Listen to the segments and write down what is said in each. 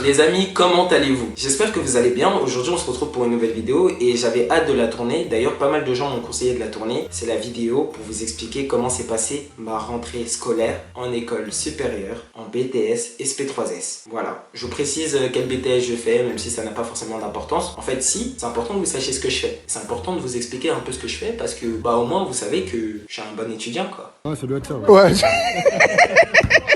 Les amis, comment allez-vous? J'espère que vous allez bien. Aujourd'hui on se retrouve pour une nouvelle vidéo et j'avais hâte de la tourner. D'ailleurs pas mal de gens m'ont conseillé de la tourner. C'est la vidéo pour vous expliquer comment s'est passée ma rentrée scolaire en école supérieure en BTS SP3S. Voilà, je vous précise quel BTS je fais, même si ça n'a pas forcément d'importance. En fait si, c'est important que vous sachiez ce que je fais. C'est important de vous expliquer un peu ce que je fais parce que au moins vous savez que je suis un bon étudiant quoi. Ouais, ça doit être ça. Ouais.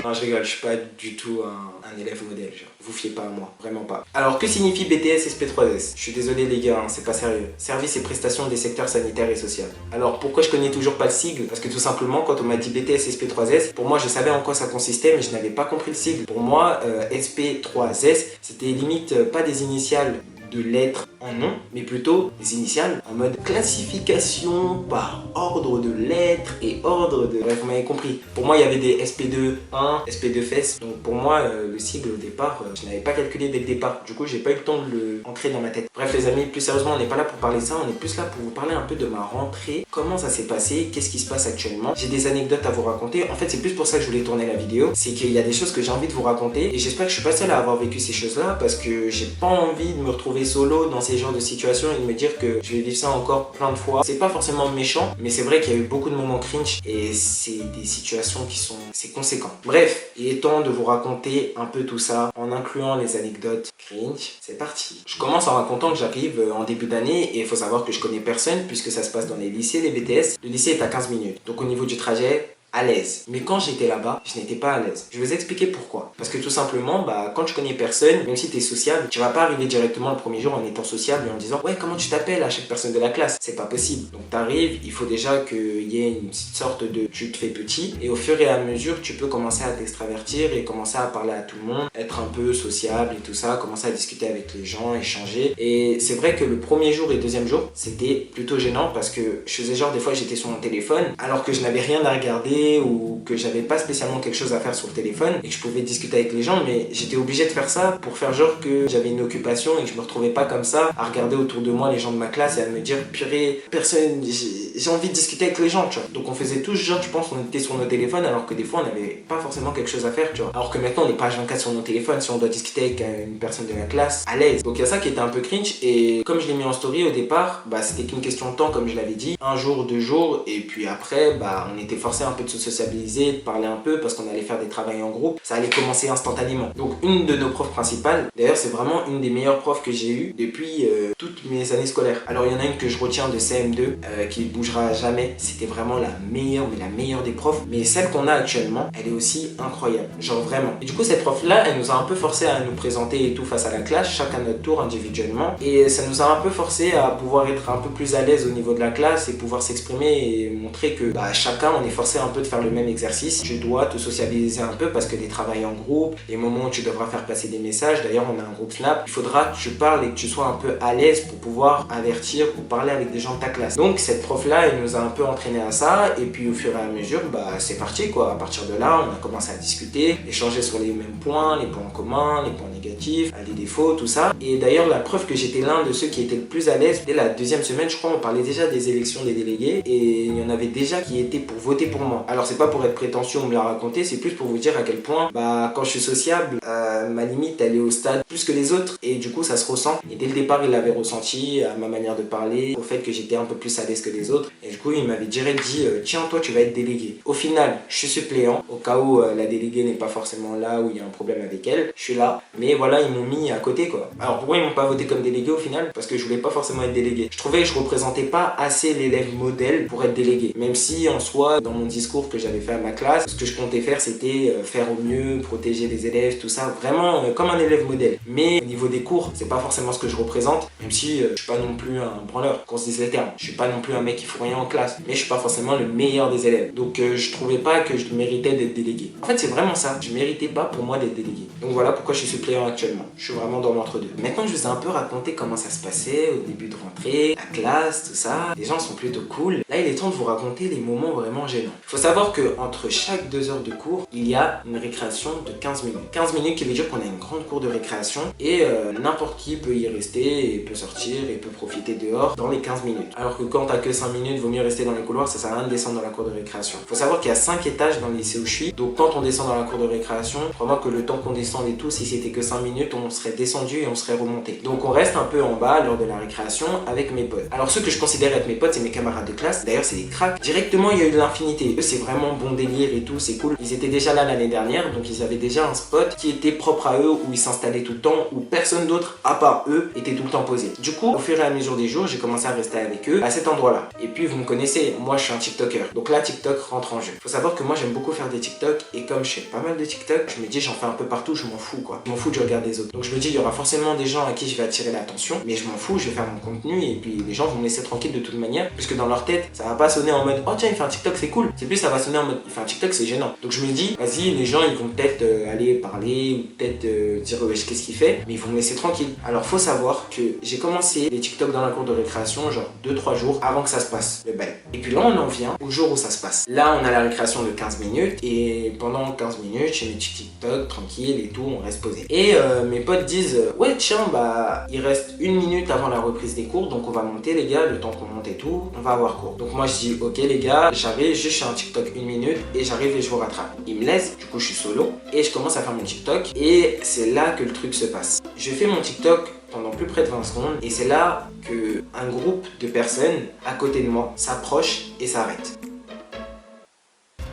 Non, je rigole, je suis pas du tout un élève modèle, genre. Vous fiez pas à moi, vraiment pas. Alors, que signifie BTS SP3S? Je suis désolé les gars, hein, c'est pas sérieux. Services et prestations des secteurs sanitaires et social. Alors, pourquoi je connais toujours pas le sigle? Parce que tout simplement, quand on m'a dit BTS SP3S, pour moi, je savais en quoi ça consistait, mais je n'avais pas compris le sigle. Pour moi, SP3S, c'était limite pas des initiales de lettres en nom, mais plutôt des initiales en mode classification par ordre de lettres et ordre de... Bref, vous m'avez compris. Pour moi, il y avait des SP2-1, SP2-FES. Donc pour moi, le sigle au départ, je n'avais pas calculé dès le départ. Du coup, j'ai pas eu le temps de le ancrer dans ma tête. Bref les amis, plus sérieusement, on n'est pas là pour parler de ça, on est plus là pour vous parler un peu de ma rentrée. Comment ça s'est passé, qu'est-ce qui se passe actuellement. J'ai des anecdotes à vous raconter. En fait, c'est plus pour ça que je voulais tourner la vidéo. C'est qu'il y a des choses que j'ai envie de vous raconter. Et j'espère que je suis pas seul à avoir vécu ces choses-là parce que j'ai pas envie de me retrouver solo dans ces genres de situations et de me dire que je vais vivre ça encore plein de fois. C'est pas forcément méchant, mais c'est vrai qu'il y a eu beaucoup de moments cringe et c'est des situations qui sont... c'est conséquent. Bref, il est temps de vous raconter un peu tout ça en incluant les anecdotes cringe. C'est parti. Je commence en racontant que j'arrive en début d'année et il faut savoir que je connais personne puisque ça se passe dans les lycées, les BTS. Le lycée est à 15 minutes. Donc au niveau du trajet, à l'aise. Mais quand j'étais là-bas, je n'étais pas à l'aise. Je vais vous expliquer pourquoi. Parce que tout simplement, quand tu connais personne, même si tu es sociable, tu vas pas arriver directement le premier jour en étant sociable et en disant « Ouais, comment tu t'appelles à chaque personne de la classe ?» C'est pas possible. Donc tu arrives, il faut déjà qu'il y ait une petite sorte de... Tu te fais petit et au fur et à mesure, tu peux commencer à t'extravertir et commencer à parler à tout le monde, être un peu sociable et tout ça, commencer à discuter avec les gens, échanger. Et c'est vrai que le premier jour et le deuxième jour, c'était plutôt gênant parce que je faisais genre des fois j'étais sur mon téléphone alors que je n'avais rien à regarder ou que j'avais pas spécialement quelque chose à faire sur le téléphone et que je pouvais discuter avec les gens, mais j'étais obligé de faire ça pour faire genre que j'avais une occupation et que je me retrouvais pas comme ça à regarder autour de moi les gens de ma classe et à me dire purée, personne, j'ai envie de discuter avec les gens, tu vois. Donc on faisait tous genre, je pense, on était sur nos téléphones alors que des fois on n'avait pas forcément quelque chose à faire, tu vois. Alors que maintenant on n'est pas H24 sur nos téléphones si on doit discuter avec une personne de la classe à l'aise. Donc il y a ça qui était un peu cringe et comme je l'ai mis en story au départ, c'était qu'une question de temps comme je l'avais dit, un jour, 2 jours et puis après on était forcé un peu de se sociabiliser, de parler un peu parce qu'on allait faire des travaux en groupe, ça allait commencer instantanément. Donc une de nos profs principales, d'ailleurs c'est vraiment une des meilleures profs que j'ai eues depuis toutes mes années scolaires. Alors il y en a une que je retiens de CM2 qui ne bougera jamais, c'était vraiment la meilleure, mais la meilleure des profs, mais celle qu'on a actuellement, elle est aussi incroyable, genre vraiment. Et du coup cette prof là, elle nous a un peu forcé à nous présenter et tout face à la classe, chacun notre tour individuellement, et ça nous a un peu forcé à pouvoir être un peu plus à l'aise au niveau de la classe et pouvoir s'exprimer et montrer que chacun on est forcé un peu de faire le même exercice. Tu dois te sociabiliser un peu parce que des travails en groupe, les moments où tu devras faire passer des messages, d'ailleurs on a un groupe Snap, il faudra que tu parles et que tu sois un peu à l'aise pour pouvoir avertir ou parler avec des gens de ta classe. Donc cette prof là, elle nous a un peu entraîné à ça et puis au fur et à mesure, c'est parti quoi. À partir de là, on a commencé à discuter, échanger sur les mêmes points, les points communs, les points négatifs, les défauts, tout ça. Et d'ailleurs la preuve que j'étais l'un de ceux qui étaient le plus à l'aise, dès la deuxième semaine, je crois, on parlait déjà des élections des délégués et il y en avait déjà qui étaient pour voter pour moi. Alors c'est pas pour être prétentieux ou me la raconter, c'est plus pour vous dire à quel point quand je suis sociable, ma limite elle est au stade plus que les autres et du coup ça se ressent. Et dès le départ il l'avait ressenti à ma manière de parler, au fait que j'étais un peu plus à l'aise que les autres et du coup il m'avait direct dit tiens toi tu vas être délégué. Au final je suis suppléant au cas où la déléguée n'est pas forcément là ou il y a un problème avec elle, je suis là, mais voilà ils m'ont mis à côté quoi. Alors pourquoi ils m'ont pas voté comme délégué au final? Parce que je voulais pas forcément être délégué. Je trouvais que je représentais pas assez l'élève modèle pour être délégué, même si en soi dans mon discours que j'avais fait à ma classe, ce que je comptais faire c'était faire au mieux, protéger les élèves, tout ça, vraiment comme un élève modèle. Mais au niveau des cours, c'est pas forcément ce que je représente, même si je suis pas non plus un branleur, qu'on se dise les termes. Je suis pas non plus un mec qui fout rien en classe, mais je suis pas forcément le meilleur des élèves. Donc je trouvais pas que je méritais d'être délégué. En fait c'est vraiment ça, je méritais pas pour moi d'être délégué. Donc voilà pourquoi je suis suppléant actuellement. Je suis vraiment dans l'entre-deux. Maintenant je vous ai un peu raconté comment ça se passait au début de rentrée, la classe, tout ça. Les gens sont plutôt cool. Là il est temps de vous raconter les moments vraiment gênants. Faut savoir que entre chaque 2 heures de cours, il y a une récréation de 15 minutes. 15 minutes qui veut dire qu'on a une grande cour de récréation et n'importe qui peut y rester et peut sortir et peut profiter dehors dans les 15 minutes. Alors que quand t'as que 5 minutes, vaut mieux rester dans les couloirs, ça sert à rien de descendre dans la cour de récréation. Faut savoir qu'il y a 5 étages dans le lycée où je suis, donc quand on descend dans la cour de récréation, crois-moi que le temps qu'on descend et tout, si c'était que 5 minutes, on serait descendu et on serait remonté. Donc on reste un peu en bas lors de la récréation avec mes potes. Alors ceux que je considère être mes potes, c'est mes camarades de classe. D'ailleurs, c'est des cracks. Directement, il y a eu de l'infinité. Eux, c'est vraiment bon délire et tout, c'est cool. Ils étaient déjà là l'année dernière, donc ils avaient déjà un spot qui était propre à eux, où ils s'installaient tout le temps, où personne d'autre, à part eux, était tout le temps posé. Du coup, au fur et à mesure des jours, j'ai commencé à rester avec eux à cet endroit-là. Et puis, vous me connaissez, moi, je suis un TikToker. Donc là, TikTok rentre en jeu. Faut savoir que moi, j'aime beaucoup faire des TikTok, et comme je fais pas mal de TikTok, je me dis, j'en fais un peu partout, je m'en fous, quoi. Je m'en fous du regard des autres. Donc je me dis, il y aura forcément des gens à qui je vais attirer l'attention, mais je m'en fous, je vais faire mon contenu, et puis les gens vont me laisser tranquille de toute manière, puisque dans leur tête, ça va pas sonner en mode, oh tiens, il fait un TikTok, c'est cool. C'est plus, ça va sonner en mode, il fait un TikTok, c'est gênant. Donc je me dis, vas-y, les gens, ils vont peut-être aller parler, ou peut-être dire, wesh, qu'est-ce qu'il fait, mais ils vont me laisser tranquille. Alors faut savoir que j'ai commencé les TikTok dans la cour de récréation, genre 2-3 jours avant que ça se passe, le bail. Et puis là, on en vient au jour où ça se passe. Là, on a la récréation de 15 minutes, et pendant 15 minutes, je fais mes TikTok, tranquille et tout, on reste posé. Et mes potes disent, ouais, tiens, bah, il reste 1 minute avant la reprise des cours, donc on va monter, les gars, le temps qu'on monte et tout, on va avoir cours. Donc moi, je dis, ok, les gars, j'arrive, juste fais un TikTok 1 minute, et j'arrive et je vous rattrape. Ils me laissent, du coup, je suis solo, et je commence à faire mon TikTok, et c'est là que le truc se passe. Je fais mon TikTok pendant plus près de 20 secondes, et c'est là que un groupe de personnes à côté de moi s'approche et s'arrête.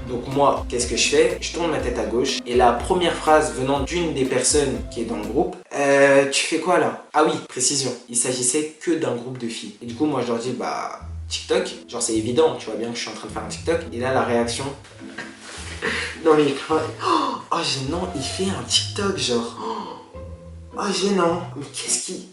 Donc moi, qu'est-ce que je fais? Je tourne ma tête à gauche et la première phrase venant d'une des personnes qui est dans le groupe, tu fais quoi là? Ah oui, précision, il s'agissait que d'un groupe de filles. Et du coup, moi je leur dis, bah TikTok, genre c'est évident, tu vois bien que je suis en train de faire un TikTok. Et là, la réaction, non mais, oh gênant, il fait un TikTok genre, oh gênant, mais qu'est-ce qui...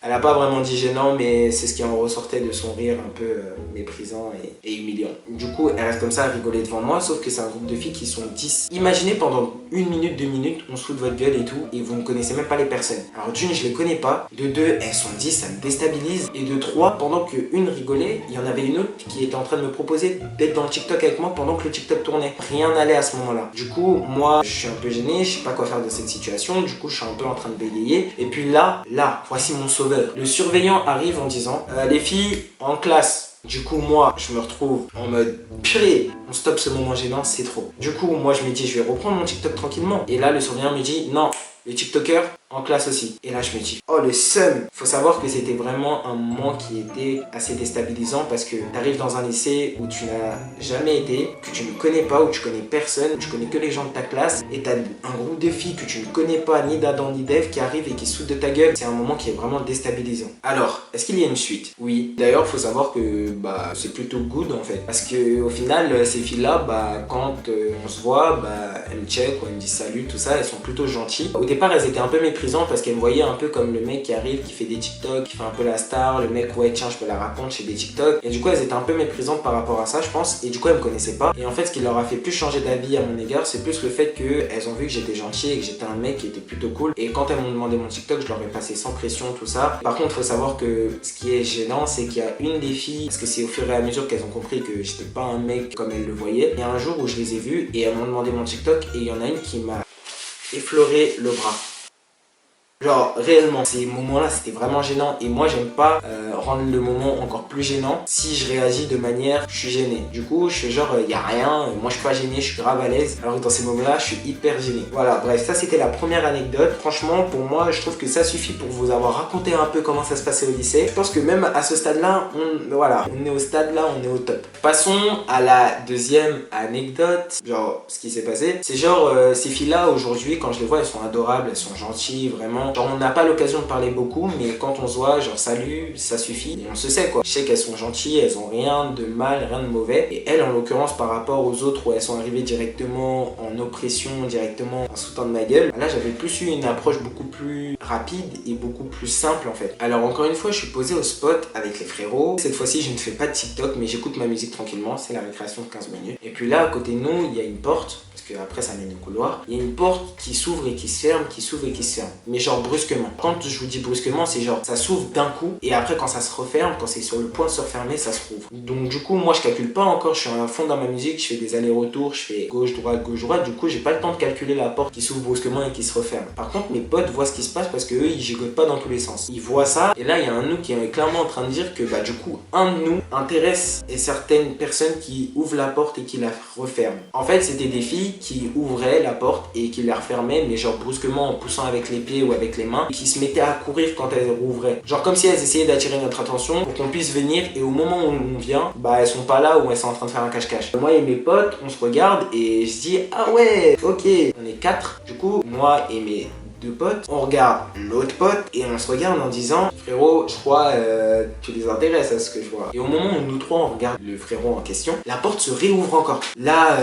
Elle a pas vraiment dit gênant, mais c'est ce qui en ressortait de son rire un peu méprisant et humiliant. Du coup, elle reste comme ça à rigoler devant moi, sauf que c'est un groupe de filles qui sont 10. Imaginez pendant 1 minute, 2 minutes, on se fout de votre gueule et tout, et vous ne connaissez même pas les personnes. Alors d'une, je les connais pas. De deux, elles sont 10, ça me déstabilise. Et de trois, pendant qu'une rigolait, il y en avait une autre qui était en train de me proposer d'être dans le TikTok avec moi pendant que le TikTok tournait. Rien n'allait à ce moment-là. Du coup, moi, je suis un peu gêné, je sais pas quoi faire de cette situation. Du coup, je suis un peu en train de bégayer. Et puis là, voici mon sauveur. Le surveillant arrive en disant les filles en classe. Du coup, moi, je me retrouve en mode purée, on stoppe ce moment gênant, c'est trop. Du coup, moi, je me dis, je vais reprendre mon TikTok tranquillement. Et là, le surveillant me dit, non, les TikTokers en classe aussi. Et là, je me dis, oh le seum. Faut savoir que c'était vraiment un moment qui était assez déstabilisant parce que t'arrives dans un lycée où tu n'as jamais été, que tu ne connais pas, où tu connais personne, où tu connais que les gens de ta classe et t'as un groupe de filles que tu ne connais pas, ni d'Adam ni d'Ève, qui arrivent et qui sautent de ta gueule. C'est un moment qui est vraiment déstabilisant. Alors, est-ce qu'il y a une suite? Oui. D'ailleurs, faut savoir que bah c'est plutôt good en fait. Parce que au final, ces filles-là, bah quand on se voit, bah elles me check ou elles me disent salut, tout ça, elles sont plutôt gentilles. Au départ, elles étaient un peu méprisantes parce qu'elle me voyait un peu comme le mec qui arrive, qui fait des TikTok, qui fait un peu la star, le mec ouais tiens je me la raconte, chez des TikTok. Et du coup elles étaient un peu méprisantes par rapport à ça je pense, et du coup elles me connaissaient pas. Et en fait ce qui leur a fait plus changer d'avis à mon égard, c'est plus le fait qu'elles ont vu que j'étais gentil et que j'étais un mec qui était plutôt cool. Et quand elles m'ont demandé mon TikTok, je leur ai passé sans pression, tout ça. Par contre faut savoir que ce qui est gênant, c'est qu'il y a une des filles, parce que c'est au fur et à mesure qu'elles ont compris que j'étais pas un mec comme elles le voyaient. Il y a un jour où je les ai vues et elles m'ont demandé mon TikTok et il y en a une qui m'a effleuré le bras. Genre réellement, ces moments-là c'était vraiment gênant et moi j'aime pas rendre le moment encore plus gênant si je réagis de manière je suis gêné. Du coup je fais genre y a rien, moi je suis pas gêné, je suis grave à l'aise, alors que dans ces moments-là je suis hyper gêné. Voilà, bref, ça c'était la première anecdote. Franchement pour moi je trouve que ça suffit pour vous avoir raconté un peu comment ça se passait au lycée. Je pense que même à ce stade-là, on est au stade là, on est au top. Passons à la deuxième anecdote. Genre ce qui s'est passé, c'est genre ces filles-là aujourd'hui quand je les vois elles sont adorables, elles sont gentilles, vraiment. Genre on n'a pas l'occasion de parler beaucoup, mais quand on se voit, genre salut, ça suffit. Et on se sait quoi. Je sais qu'elles sont gentilles, elles ont rien de mal, rien de mauvais. Et elles en l'occurrence par rapport aux autres où elles sont arrivées directement en oppression, directement en sautant de ma gueule, là j'avais plus eu une approche beaucoup plus rapide et beaucoup plus simple en fait. Alors encore une fois je suis posé au spot avec les frérots. Cette fois-ci je ne fais pas de TikTok mais j'écoute ma musique tranquillement, c'est la récréation de 15 minutes. Et puis là à côté de nous il y a une porte. Après ça mène au couloir, il y a une porte qui s'ouvre et qui se ferme, qui s'ouvre et qui se ferme. Mais genre genre brusquement. Quand je vous dis brusquement, c'est genre ça s'ouvre d'un coup et après quand ça se referme, quand c'est sur le point de se refermer, ça se rouvre. Donc du coup, moi je calcule pas encore, je suis à fond dans ma musique, je fais des allers-retours, je fais gauche, droite, du coup j'ai pas le temps de calculer la porte qui s'ouvre brusquement et qui se referme. Par contre, mes potes voient ce qui se passe parce que eux ils gigotent pas dans tous les sens. Ils voient ça et là il y a un de nous qui est clairement en train de dire que bah du coup un de nous intéresse et certaines personnes qui ouvrent la porte et qui la referment. En fait, c'était des filles qui ouvraient la porte et qui la refermaient, mais genre brusquement en poussant avec les pieds ou avec les mains, et qui se mettaient à courir quand elles rouvraient. Genre comme si elles essayaient d'attirer notre attention pour qu'on puisse venir, et au moment où on vient, bah elles sont pas là ou elles sont en train de faire un cache-cache. Moi et mes potes, on se regarde et je dis ah ouais, ok, on est 4. Du coup, moi et mes deux potes, on regarde l'autre pote et on se regarde en disant frérot, je crois tu les intéresses à ce que je vois. Et au moment où nous trois on regarde le frérot en question, la porte se réouvre encore. Là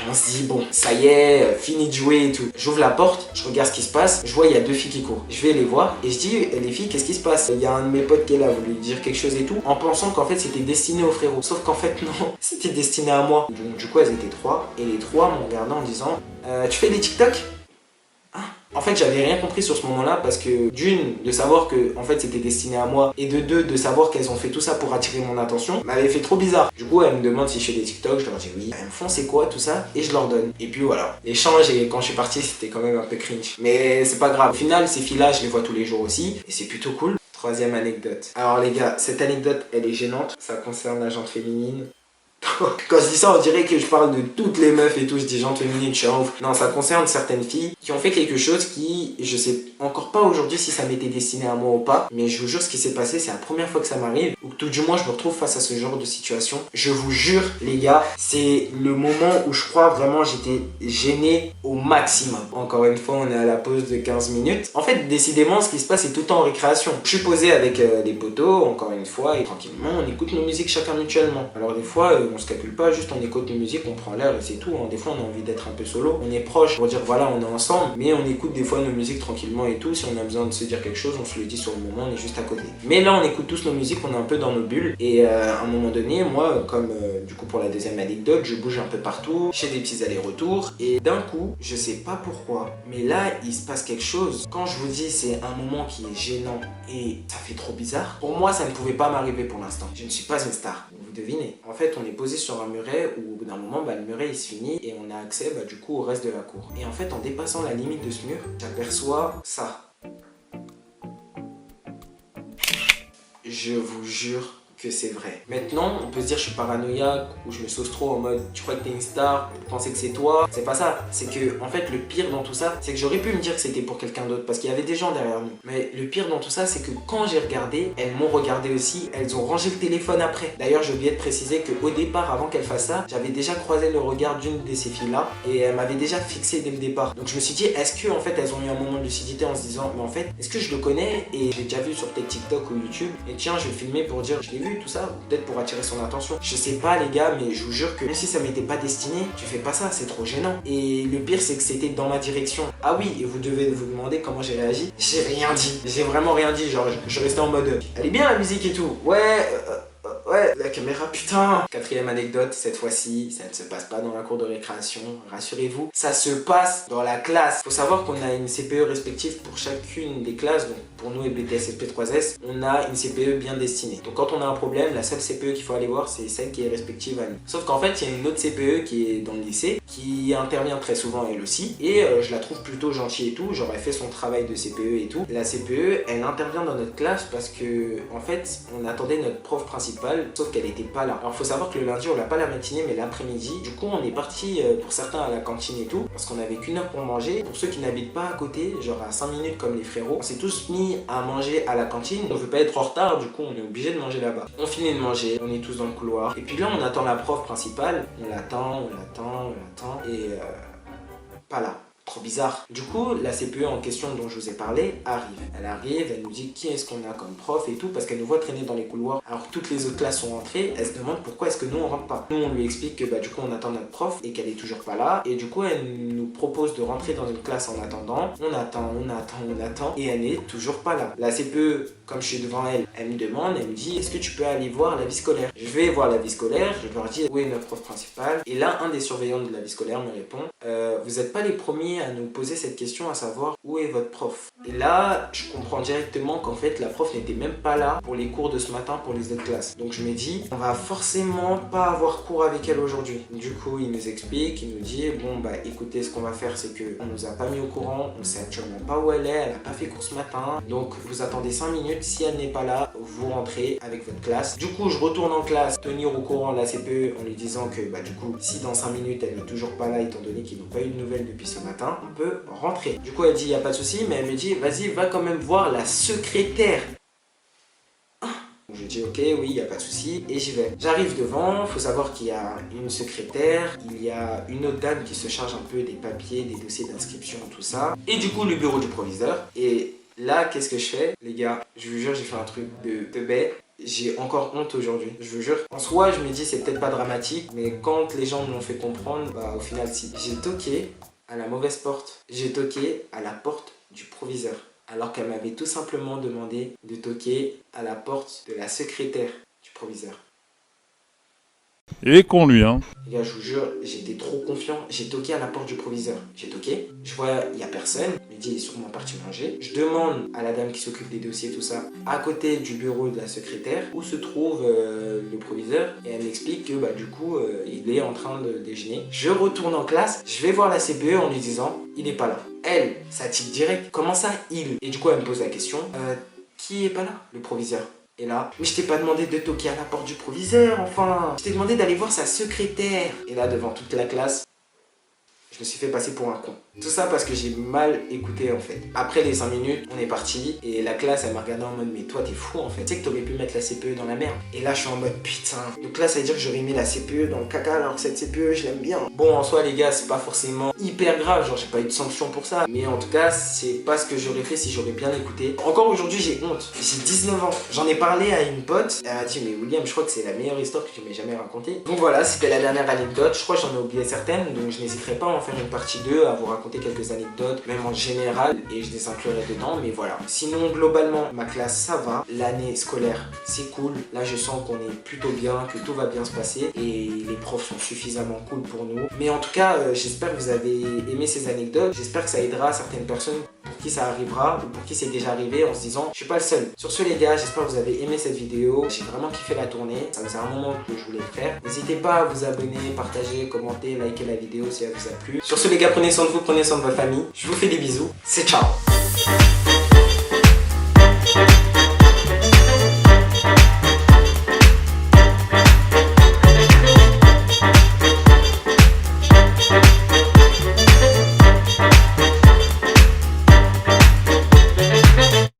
on se dit bon, ça y est, fini de jouer et tout. J'ouvre la porte, je regarde ce qui se passe, je vois il y a deux filles qui courent. Je vais les voir et je dis les filles, qu'est-ce qui se passe? Il y a un de mes potes qui est là, vous lui dire quelque chose et tout, en pensant qu'en fait c'était destiné au frérot. Sauf qu'en fait non, c'était destiné à moi. Donc du coup elles étaient trois et les trois m'ont regardé en disant tu fais des TikTok? En fait, j'avais rien compris sur ce moment-là parce que d'une, de savoir que en fait c'était destiné à moi et de deux, de savoir qu'elles ont fait tout ça pour attirer mon attention, m'avait fait trop bizarre. Du coup, elles me demandent si je fais des TikTok, je leur dis oui. Elles me font c'est quoi tout ça et je leur donne. Et puis voilà. L'échange et quand je suis parti, c'était quand même un peu cringe. Mais c'est pas grave. Au final, ces filles-là, je les vois tous les jours aussi et c'est plutôt cool. Troisième anecdote. Alors les gars, cette anecdote, elle est gênante. Ça concerne la jante féminine. Quand je dis ça, on dirait que je parle de toutes les meufs et tout, je dis jante féminine, je suis un ouf. Non, ça concerne certaines filles qui ont fait quelque chose qui, je sais encore pas aujourd'hui si ça m'était destiné à moi ou pas, mais je vous jure ce qui s'est passé, c'est la première fois que ça m'arrive, ou que tout du moins je me retrouve face à ce genre de situation. Je vous jure, les gars, c'est le moment où je crois vraiment j'étais gêné au maximum. Encore une fois, on est à la pause de 15 minutes. En fait, décidément, ce qui se passe, c'est tout le temps en récréation. Je suis posé avec les potos, encore une fois, et tranquillement, on écoute nos musiques chacun mutuellement. Alors des fois, on se calcule pas, juste on écoute nos musiques, on prend l'air et c'est tout. Des fois, on a envie d'être un peu solo. On est proche pour dire voilà, on est ensemble, mais on écoute des fois nos musiques tranquillement et tout. Si on a besoin de se dire quelque chose, on se le dit sur le moment, on est juste à côté. Mais là, on écoute tous nos musiques, on est un peu dans nos bulles. Et à un moment donné, moi, comme du coup pour la deuxième anecdote, je bouge un peu partout, je fais des petits allers-retours. Et d'un coup, je sais pas pourquoi, mais là, il se passe quelque chose. Quand je vous dis, c'est un moment qui est gênant et ça fait trop bizarre. Pour moi, ça ne pouvait pas m'arriver pour l'instant. Je ne suis pas une star. Vous devinez. En fait, on est posé sur un muret où au bout d'un moment, le muret il se finit et on a accès du coup au reste de la cour. Et en fait, en dépassant la limite de ce mur, j'aperçois ça. Je vous jure que c'est vrai. Maintenant, on peut se dire je suis paranoïaque ou je me sauce trop en mode tu crois que t'es une star, tu pensais que c'est toi. C'est pas ça. C'est que en fait le pire dans tout ça, c'est que j'aurais pu me dire que c'était pour quelqu'un d'autre parce qu'il y avait des gens derrière nous. Mais le pire dans tout ça, c'est que quand j'ai regardé, elles m'ont regardé aussi, elles ont rangé le téléphone après. D'ailleurs, j'ai oublié de préciser qu'au départ, avant qu'elles fassent ça, j'avais déjà croisé le regard d'une de ces filles-là et elle m'avait déjà fixé dès le départ. Donc je me suis dit, est-ce que en fait elles ont eu un moment de lucidité en se disant, mais en fait, est-ce que je le connais et je l'ai déjà vu sur peut-être TikTok ou YouTube et tiens, je vais le filmer pour dire je l'ai vu tout ça, ou peut-être pour attirer son attention. Je sais pas les gars, mais je vous jure que même si ça m'était pas destiné, tu fais pas ça, c'est trop gênant. Et le pire c'est que c'était dans ma direction. Ah oui, et vous devez vous demander comment j'ai réagi. J'ai rien dit, j'ai vraiment rien dit, genre je restais en mode elle est bien la musique et tout. Ouais, la caméra, putain. Quatrième anecdote, cette fois-ci, ça ne se passe pas dans la cour de récréation, rassurez-vous. Ça se passe dans la classe. Faut savoir qu'on a une CPE respective pour chacune des classes. Donc pour nous et BTS SP3S, on a une CPE bien destinée. Donc quand on a un problème, la seule CPE qu'il faut aller voir, c'est celle qui est respective à nous. Sauf qu'en fait, il y a une autre CPE qui est dans le lycée, qui intervient très souvent elle aussi. Et je la trouve plutôt gentille et tout. Genre elle fait son travail de CPE et tout. La CPE, elle intervient dans notre classe parce que, en fait, on attendait notre prof principal, sauf qu'elle n'était pas là. Alors faut savoir que le lundi on l'a pas la matinée mais l'après-midi. Du coup on est parti pour certains à la cantine et tout parce qu'on avait qu'une heure pour manger. Pour ceux qui n'habitent pas à côté, genre à 5 minutes comme les frérots, on s'est tous mis à manger à la cantine. On veut pas être en retard, du coup on est obligé de manger là-bas. On finit de manger, on est tous dans le couloir et puis là on attend la prof principale. On l'attend et pas là. Trop bizarre. Du coup, la CPE en question dont je vous ai parlé arrive. Elle arrive, elle nous dit qui est-ce qu'on a comme prof et tout, parce qu'elle nous voit traîner dans les couloirs. Alors que toutes les autres classes sont rentrées, elle se demande pourquoi est-ce que nous on rentre pas. Nous on lui explique que du coup on attend notre prof et qu'elle est toujours pas là. Et du coup elle nous propose de rentrer dans une classe en attendant. On attend et elle n'est toujours pas là. La CPE, comme je suis devant elle, elle me demande, elle me dit est-ce que tu peux aller voir la vie scolaire? Je vais voir la vie scolaire, je leur dis où est notre prof principal. Et là un des surveillants de la vie scolaire me répond vous n'êtes pas les premiers mis à nous poser cette question, à savoir où est votre prof? Et là, je comprends directement qu'en fait, la prof n'était même pas là pour les cours de ce matin, pour les autres classes. Donc je me dis, on va forcément pas avoir cours avec elle aujourd'hui. Du coup, il nous explique, il nous dit, bon bah écoutez, ce qu'on va faire, c'est qu'on nous a pas mis au courant, on sait actuellement pas où elle est, elle a pas fait cours ce matin. Donc vous attendez 5 minutes, si elle n'est pas là, vous rentrez avec votre classe. Du coup, je retourne en classe, tenir au courant la CPE en lui disant que bah du coup, si dans 5 minutes elle n'est toujours pas là, étant donné qu'ils n'ont pas eu de nouvelles depuis ce matin, on peut rentrer. Du coup, elle dit, il n'y a pas de souci, mais elle me dit, vas-y, va quand même voir la secrétaire. Je dis ok, oui, il n'y a pas de souci, et j'y vais. J'arrive devant, il faut savoir qu'il y a une secrétaire, il y a une autre dame qui se charge un peu des papiers, des dossiers d'inscription, tout ça, et du coup le bureau du proviseur. Et là, qu'est-ce que je fais? Les gars, je vous jure, j'ai fait un truc de bête. J'ai encore honte aujourd'hui, je vous jure. En soi, je me dis c'est peut-être pas dramatique, mais quand les gens me l'ont fait comprendre, bah au final si. J'ai toqué à la mauvaise porte. J'ai toqué à la porte du proviseur. Alors qu'elle m'avait tout simplement demandé de toquer à la porte de la secrétaire du proviseur. Il est con lui, hein. Les gars, je vous jure, j'étais trop confiant. J'ai toqué à la porte du proviseur. J'ai toqué, je vois, il n'y a personne. Je me dis, il est sûrement parti manger. Je demande à la dame qui s'occupe des dossiers, tout ça, à côté du bureau de la secrétaire, où se trouve le proviseur. Et elle m'explique que bah, du coup, il est en train de déjeuner. Je retourne en classe, je vais voir la CPE en lui disant, il n'est pas là. Elle, ça tique direct. Comment ça, il? Et du coup, elle me pose la question, qui est pas là? Le proviseur. Et là, mais je t'ai pas demandé de toquer à la porte du proviseur, enfin. Je t'ai demandé d'aller voir sa secrétaire. Et là, devant toute la classe, je me suis fait passer pour un con. Tout ça parce que j'ai mal écouté en fait. Après les 5 minutes, on est parti et la classe elle m'a regardé en mode mais toi t'es fou en fait. Tu sais que t'aurais pu mettre la CPE dans la merde. Et là je suis en mode putain. Donc là ça veut dire que j'aurais mis la CPE dans le caca alors que cette CPE je l'aime bien. Bon en soi les gars c'est pas forcément hyper grave, genre j'ai pas eu de sanction pour ça. Mais en tout cas c'est pas ce que j'aurais fait si j'aurais bien écouté. Encore aujourd'hui j'ai honte. J'ai 19 ans. J'en ai parlé à une pote. Elle m'a dit mais William je crois que c'est la meilleure histoire que tu m'aies jamais racontée. Donc voilà c'était la dernière anecdote. Je crois que j'en ai oublié certaines donc je n'hésiterai pas à en faire une partie 2, à vous raconter quelques anecdotes, même en général, et je les inclurai dedans, mais voilà. Sinon, globalement, ma classe, ça va. L'année scolaire, c'est cool. Là, je sens qu'on est plutôt bien, que tout va bien se passer, et les profs sont suffisamment cool pour nous. Mais en tout cas, j'espère que vous avez aimé ces anecdotes. J'espère que ça aidera certaines personnes pour qui ça arrivera, ou pour qui c'est déjà arrivé, en se disant, je suis pas le seul. Sur ce, les gars, j'espère que vous avez aimé cette vidéo. J'ai vraiment kiffé la tournée. Ça faisait un moment que je voulais le faire. N'hésitez pas à vous abonner, partager, commenter, liker la vidéo si elle vous a plu. Sur ce, les gars, prenez soin de vous, prenez soin de votre famille. Je vous fais des bisous. C'est ciao.